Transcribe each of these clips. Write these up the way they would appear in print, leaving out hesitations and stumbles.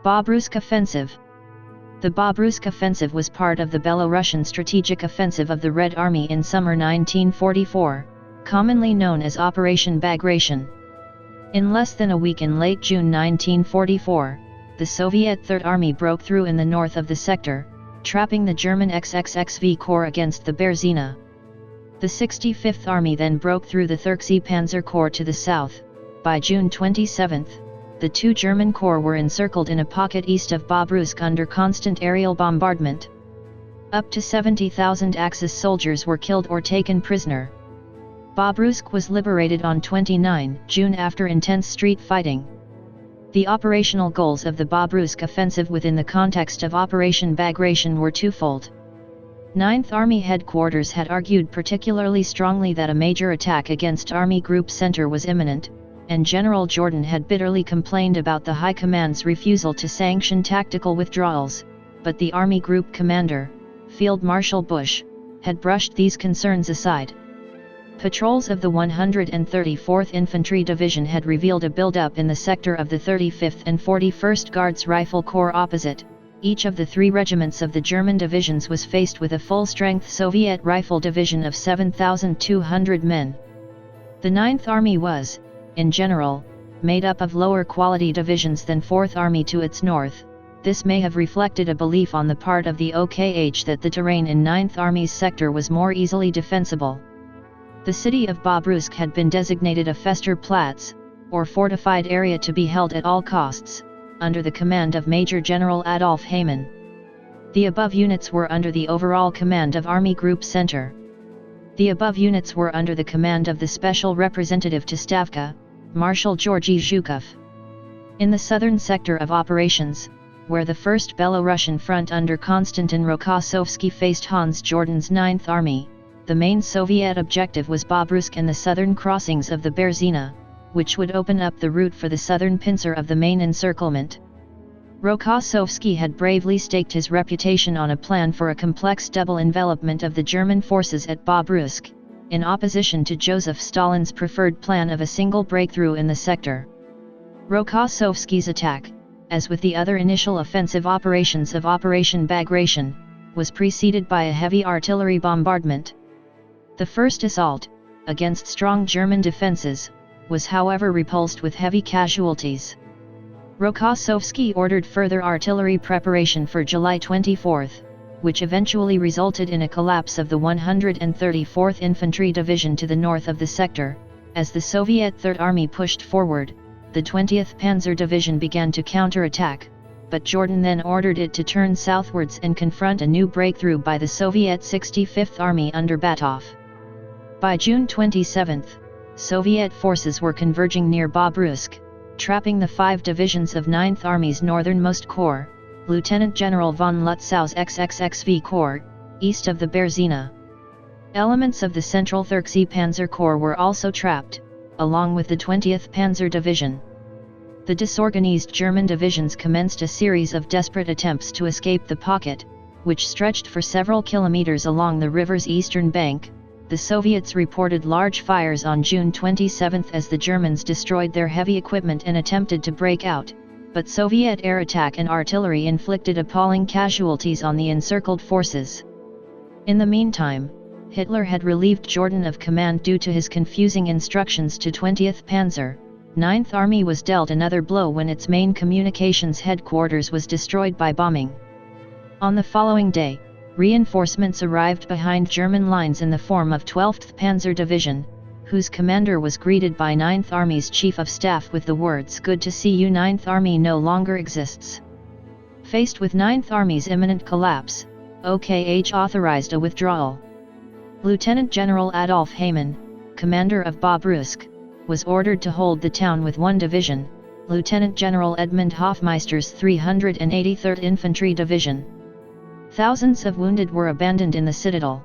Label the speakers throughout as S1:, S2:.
S1: Bobruysk Offensive. The Bobruysk Offensive was part of the Belarusian Strategic Offensive of the Red Army in summer 1944, commonly known as Operation Bagration. In less than a week in late June 1944, the Soviet Third Army broke through in the north of the sector, trapping the German XXXV Corps against the Berezina. The 65th Army then broke through the XXXXI Panzer Corps to the south. By June 27, the two German corps were encircled in a pocket east of Bobruysk under constant aerial bombardment. Up to 70,000 Axis soldiers were killed or taken prisoner. Bobruysk was liberated on 29 June after intense street fighting. The operational goals of the Bobruysk Offensive within the context of Operation Bagration were twofold. 9th Army headquarters had argued particularly strongly that a major attack against Army Group Center was imminent, and General Jordan had bitterly complained about the High Command's refusal to sanction tactical withdrawals, but the Army Group Commander, Field Marshal Bush, had brushed these concerns aside. Patrols of the 134th Infantry Division had revealed a buildup in the sector of the 35th and 41st Guards Rifle Corps opposite. Each of the three regiments of the German divisions was faced with a full-strength Soviet rifle division of 7,200 men. The 9th Army was, in general, made up of lower-quality divisions than 4th Army to its north. This may have reflected a belief on the part of the OKH that the terrain in 9th Army's sector was more easily defensible. The city of Bobruysk had been designated a Festerplatz, or fortified area to be held at all costs, under the command of Major General Adolf Hayman. The above units were under the overall command of Army Group Center. The above units were under the command of the Special Representative to Stavka, Marshal Georgy Zhukov. In the southern sector of operations, where the 1st Belarusian Front under Konstantin Rokossovsky faced Hans Jordan's 9th Army, the main Soviet objective was Bobruysk and the southern crossings of the Berezina, which would open up the route for the southern pincer of the main encirclement. Rokossovsky had bravely staked his reputation on a plan for a complex double envelopment of the German forces at Bobruysk, in opposition to Joseph Stalin's preferred plan of a single breakthrough in the sector. Rokossovsky's attack, as with the other initial offensive operations of Operation Bagration, was preceded by a heavy artillery bombardment. The first assault, against strong German defenses, was however repulsed with heavy casualties. Rokossovsky ordered further artillery preparation for July 24, which eventually resulted in a collapse of the 134th Infantry Division to the north of the sector. As the Soviet Third Army pushed forward, the 20th Panzer Division began to counterattack, but Jordan then ordered it to turn southwards and confront a new breakthrough by the Soviet 65th Army under Batov. By June 27, Soviet forces were converging near Bobruysk, trapping the 5 divisions of 9th Army's northernmost corps, Lieutenant General von Lutzow's XXXV Corps, east of the Berezina. Elements of the Central XXXXI Panzer Corps were also trapped, along with the 20th Panzer Division. The disorganized German divisions commenced a series of desperate attempts to escape the pocket, which stretched for several kilometers along the river's eastern bank. The Soviets reported large fires on June 27 as the Germans destroyed their heavy equipment and attempted to break out, but Soviet air attack and artillery inflicted appalling casualties on the encircled forces. In the meantime, Hitler had relieved Jordan of command due to his confusing instructions to 20th Panzer. 9th Army was dealt another blow when its main communications headquarters was destroyed by bombing. On the following day, reinforcements arrived behind German lines in the form of 12th Panzer Division, whose commander was greeted by 9th Army's Chief of Staff with the words "Good to see you, 9th Army no longer exists." Faced with 9th Army's imminent collapse, OKH authorized a withdrawal. Lieutenant General Adolf Hayman, commander of Bobruysk, was ordered to hold the town with 1 division, Lieutenant General Edmund Hofmeister's 383rd Infantry Division. Thousands of wounded were abandoned in the citadel.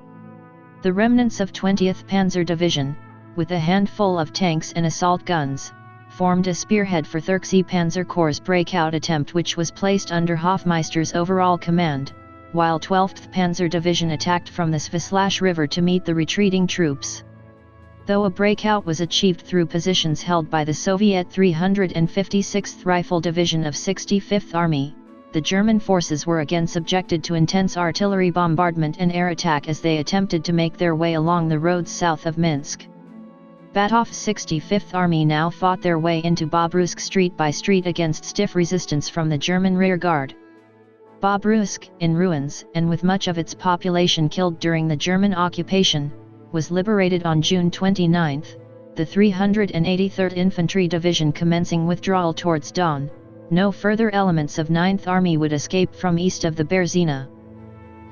S1: The remnants of 20th Panzer Division, with a handful of tanks and assault guns, formed a spearhead for XXXXI Panzer Corps' breakout attempt, which was placed under Hofmeister's overall command, while 12th Panzer Division attacked from the Svislash River to meet the retreating troops. Though a breakout was achieved through positions held by the Soviet 356th Rifle Division of 65th Army, the German forces were again subjected to intense artillery bombardment and air attack as they attempted to make their way along the roads south of Minsk. Batov's 65th Army now fought their way into Bobruysk street by street against stiff resistance from the German rearguard. Bobruysk, in ruins and with much of its population killed during the German occupation, was liberated on June 29, the 383rd Infantry Division commencing withdrawal towards Don. No further elements of 9th Army would escape from east of the Berezina.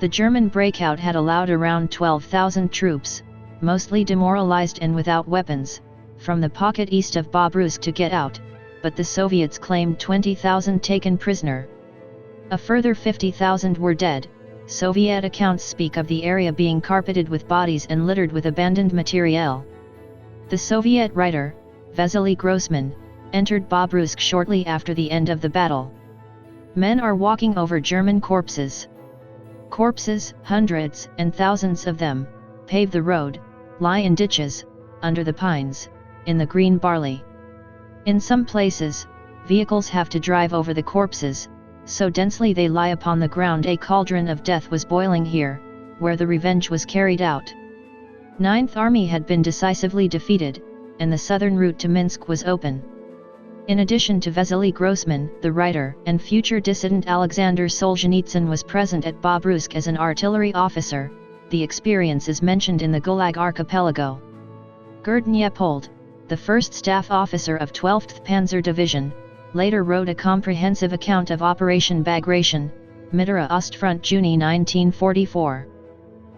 S1: The German breakout had allowed around 12,000 troops, mostly demoralized and without weapons, from the pocket east of Bobruysk to get out, but the Soviets claimed 20,000 taken prisoner. A further 50,000 were dead. Soviet accounts speak of the area being carpeted with bodies and littered with abandoned materiel. The Soviet writer, Vasily Grossman, entered Bobruysk shortly after the end of the battle. Men are walking over German corpses. Corpses, hundreds and thousands of them, pave the road, lie in ditches, under the pines, in the green barley. In some places, vehicles have to drive over the corpses, so densely they lie upon the ground. A cauldron of death was boiling here, where the revenge was carried out. 9th Army had been decisively defeated, and the southern route to Minsk was open. In addition to Vasily Grossman, the writer, and future dissident Alexander Solzhenitsyn was present at Bobruysk as an artillery officer. The experience is mentioned in the Gulag Archipelago. Gerd Niepold, the first staff officer of 12th Panzer Division, later wrote a comprehensive account of Operation Bagration, Mittera Ostfront, June 1944.